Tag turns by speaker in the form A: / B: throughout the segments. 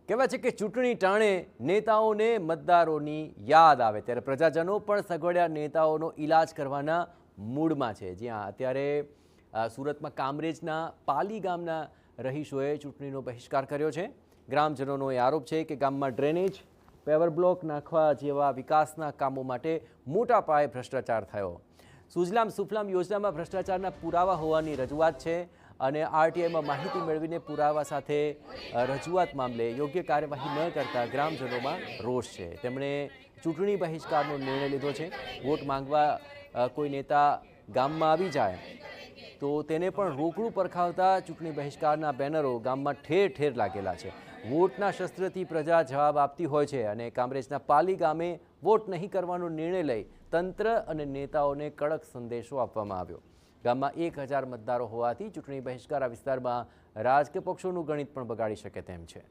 A: કહેવાય છે કે ચૂંટણી ટાણે નેતાઓને મતદારોની યાદ આવે ત્યારે પ્રજાજનો પણ સગવડિયા નેતાઓનો ઈલાજ કરવાના મૂડમાં છે। જ્યાં અત્યારે સુરતમાં કામરેજના પાલી ગામના રહીશોએ ચૂંટણીનો બહિષ્કાર કર્યો છે। ગ્રામજનોનો એ આરોપ છે કે ગામમાં ડ્રેનેજ, પેવર બ્લોક નાખવા જેવા વિકાસના કામો માટે મોટા પાયે ભ્રષ્ટાચાર થયો। સુજલામ સુફલામ યોજનામાં ભ્રષ્ટાચારના પુરાવા હોવાની રજૂઆત છે અને આરટીઆઈમાં માહિતી મેળવીને પુરાવા સાથે રજૂઆત મામલે યોગ્ય કાર્યવાહી ન કરતા ગ્રામજનોમાં રોષ છે। તેમણે ચૂંટણી બહિષ્કારનો નિર્ણય લીધો છે। વોટ માંગવા કોઈ નેતા ગામમાં આવી જાય તો તેને પણ રોકડું પરખાવતા ચૂંટણી બહિષ્કારના બેનરો ગામમાં ઠેર ઠેર લાગેલા છે। વોટના શસ્ત્રથી પ્રજા જવાબ આપતી હોય છે અને કામરેજના પાલી ગામે વોટ નહીં કરવાનો નિર્ણય લઈ તંત્ર અને નેતાઓને કડક સંદેશો આપવામાં આવ્યો। ગામમાં 1000 મતદારો હોવાથી ચૂંટણી બહિષ્કાર આ વિસ્તારમાં રાજકીય પક્ષોનું ગણિત પણ બગાડી શકે તેમ છે।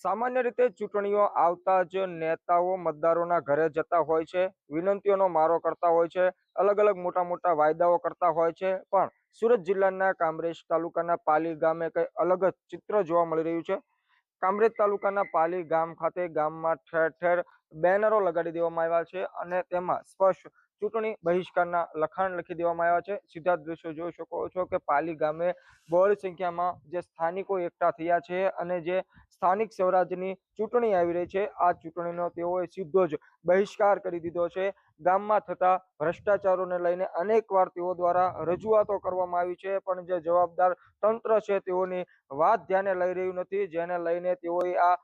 B: સામાન્ય રીતે ચૂંટણીઓ આવતા જ નેતાઓ મતદારોના ઘરે જતા હોય છે, વિનંતીઓનો મારો કરતા હોય છે, અલગ અલગ મોટા મોટા વાયદાઓ કરતા હોય છે। પણ સુરત જિલ્લાના કામરેજ તાલુકાના પાલી ગામે કઈ અલગ જ ચિત્ર જોવા મળી રહ્યું છે। કામરેજ તાલુકાના પાલી ગામ ખાતે ગામમાં ઠેર ઠેર બેનરો લગાડી દેવામાં આવ્યા છે અને તેમાં સ્પષ્ટ ચૂંટણી બહિષ્કારના લખાણ લખી દેવામાં આવ્યા છે। સીધા દ્રશ્યો જોઈ શકો છો કે પાલી ગામે બહોળી સંખ્યામાં જે સ્થાનિકો એકઠા થયા છે અને જે સ્થાનિક સ્વરાજની ચૂંટણી આવી રહી છે આ ચૂંટણીનો તેઓએ સીધો જ બહિષ્કાર કરી દીધો છે। ગામમાં થતા ભ્રષ્ટાચારોને લઈને અનેકવાર તેઓ દ્વારા રજૂઆતો કરવામાં આવી છે પણ જે જવાબદાર તંત્ર છે તેઓની વાત ધ્યાને લઈ રહ્યું નથી, જેને લઈને તેઓએ આ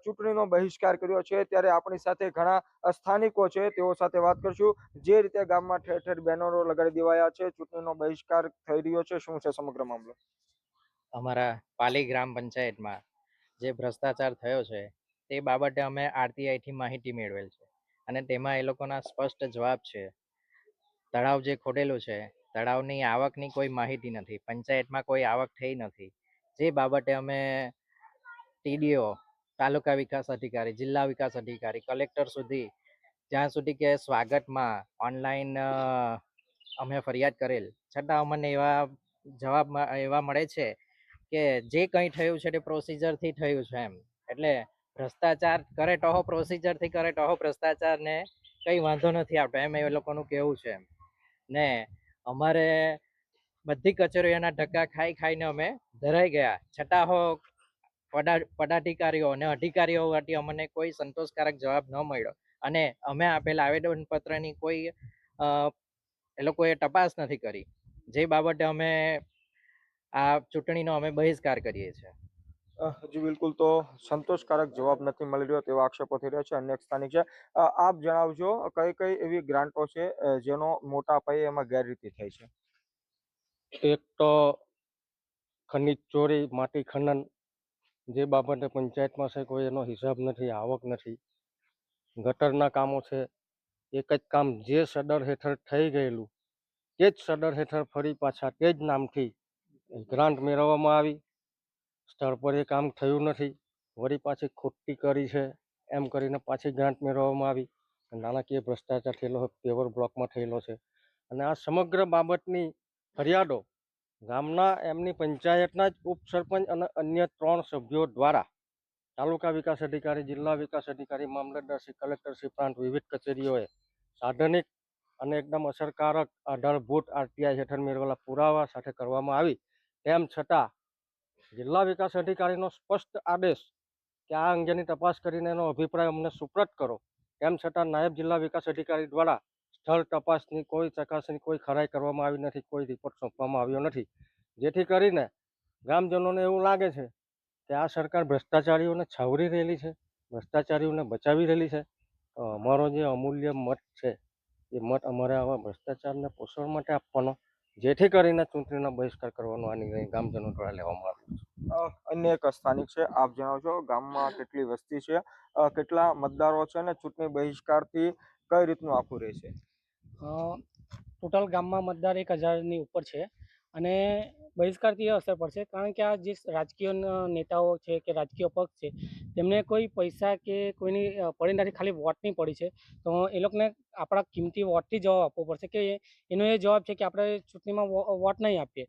B: ચૂંટણીનો બહિષ્કાર કર્યો છે। ત્યારે આપણી સાથે ઘણા સ્થાનિકો છે, તેઓ સાથે વાત કરશું। જે રીતે ગામમાં ઠેર ઠેર બેનરો લગાડી દેવાયા છે, ચૂંટણીનો બહિષ્કાર થઈ રહ્યો છે, શું છે સમગ્ર મામલો?
C: અમારા પાલી ગ્રામ પંચાયતમાં જે ભ્રષ્ટાચાર થયો છે તે બાબતે અમે આરટીઆઈથી માહિતી મેળવેલ છે અને તેમાં એ લોકોના સ્પષ્ટ જવાબ છે। તળાવ જે ખોદેલું છે તળાવની આવકની કોઈ માહિતી નથી, પંચાયતમાં કોઈ આવક થઈ નથી। જે બાબતે અમે ટીડીઓ, તાલુકા વિકાસ અધિકારી, જિલ્લા વિકાસ અધિકારી, કલેક્ટર સુધી, જ્યાં સુધી કે સ્વાગતમાં ઓનલાઈન અમે ફરિયાદ કરેલ છતાં અમને એવા જવાબ એવા મળે છે કે જે કંઈ થયું છે તે પ્રોસિજરથી થયું છે એમ। એટલે ભ્રષ્ટાચાર કરે તો પ્રોસિજરથી કરે તો ભ્રષ્ટાચાર ને કંઈ વાંધો નથી આવતો એમ એ લોકોનું કહેવું છે। ને અમારે બધી કચેરીઓના ધક્કા ખાઈ ખાઈને અમે ધરાઈ ગયા છતાં પદાધિકારીઓ અને અધિકારીઓ વતી અમને કોઈ સંતોષકારક જવાબ ન મળ્યો અને અમે આપેલા આવેદન પત્રની કોઈ એ લોકોએ તપાસ નથી કરી। જે બાબતે અમે આ ચૂંટણીનો અમે બહિષ્કાર કરીએ છીએ।
B: જી બિલકુલ, તો સંતોષકારક જવાબ નથી મળી રહ્યો તેવા આક્ષેપો થઈ રહ્યા છે। અનેક સ્થાનિક છે, આપ જણાવજો કઈ કઈ એવી ગ્રાન્ટો છે જેનો મોટા પાયે એમાં ગેરરીતિ થઈ છે?
D: એક તો ખનિજ ચોરી, માટી ખનન, જે બાબતે પંચાયતમાં છે કોઈ એનો હિસાબ નથી, આવક નથી। ગટરના કામો છે, એક જ કામ જે સદર હેઠળ થઈ ગયેલું તે જ સદર હેઠળ ફરી પાછા તે જ નામથી ગ્રાન્ટ મેળવવામાં આવી, સ્થળ પર એ કામ થયું નથી, વળી પાછી ખોટી કરી છે એમ કરીને પાછી ગ્રાન્ટ મેળવવામાં આવી। નાણાકીય ભ્રષ્ટાચાર થયેલો પેવર બ્લોકમાં થયેલો છે અને આ સમગ્ર બાબતની ફરિયાદો ગામના એમની પંચાયતના જ ઉપસરપંચ અને અન્ય 3 સભ્યો દ્વારા તાલુકા વિકાસ અધિકારી, જિલ્લા વિકાસ અધિકારી, મામલતદારશ્રી, કલેક્ટરશ્રી પ્રાંત વિવિધ કચેરીઓએ સાધનિક અને એકદમ અસરકારક આધારભૂત આરટીઆઈ હેઠળ મેળવેલા પુરાવા સાથે કરવામાં આવી। તેમ છતાં જિલ્લા વિકાસ અધિકારીનો સ્પષ્ટ આદેશ કે આ અંગેની તપાસ કરીને એનો અભિપ્રાય અમને સુપ્રત કરો, તેમ છતાં નાયબ જિલ્લા વિકાસ અધિકારી દ્વારા સ્થળ તપાસની કોઈ ચકાસણી, કોઈ ખરાઈ કરવામાં આવી નથી, કોઈ રિપોર્ટ સોંપવામાં આવ્યો નથી। જેથી કરીને ગ્રામજનોને એવું લાગે છે કે આ સરકાર ભ્રષ્ટાચારીઓને છાવરી રહેલી છે, ભ્રષ્ટાચારીઓને બચાવી રહેલી છે। તો અમારો જે અમૂલ્ય મત છે એ મત અમારે આવા ભ્રષ્ટાચારને પોષણ માટે આપવાનો, જેથી કરીને ચૂંટણીનો બહિષ્કાર કરવાનો આ નિર્ણય ગ્રામજનો દ્વારા લેવામાં આવ્યો છે।
B: અન્ય એક સ્થાનિક છે, આપ જણાવજો ગામમાં કેટલી વસ્તી છે, કેટલા મતદારો છે અને ચૂંટણી બહિષ્કારથી કઈ રીતનું આખું રહેશે?
E: ટોટલ ગામમાં મતદાર 1000ની ઉપર છે અને બહિષ્કારથી એ અસર પડશે, કારણ કે આ જે રાજકીય નેતાઓ છે કે રાજકીય પક્ષ છે તેમને કોઈ પૈસા કે કોઈની પડી નથી, ખાલી વોટની પડી છે. તો એ લોકોને આપણા કિંમતી વોટથી જવાબ આપવો પડશે કે એનો એ જવાબ છે કે આપણે ચૂંટણીમાં વોટ નહીં આપીએ.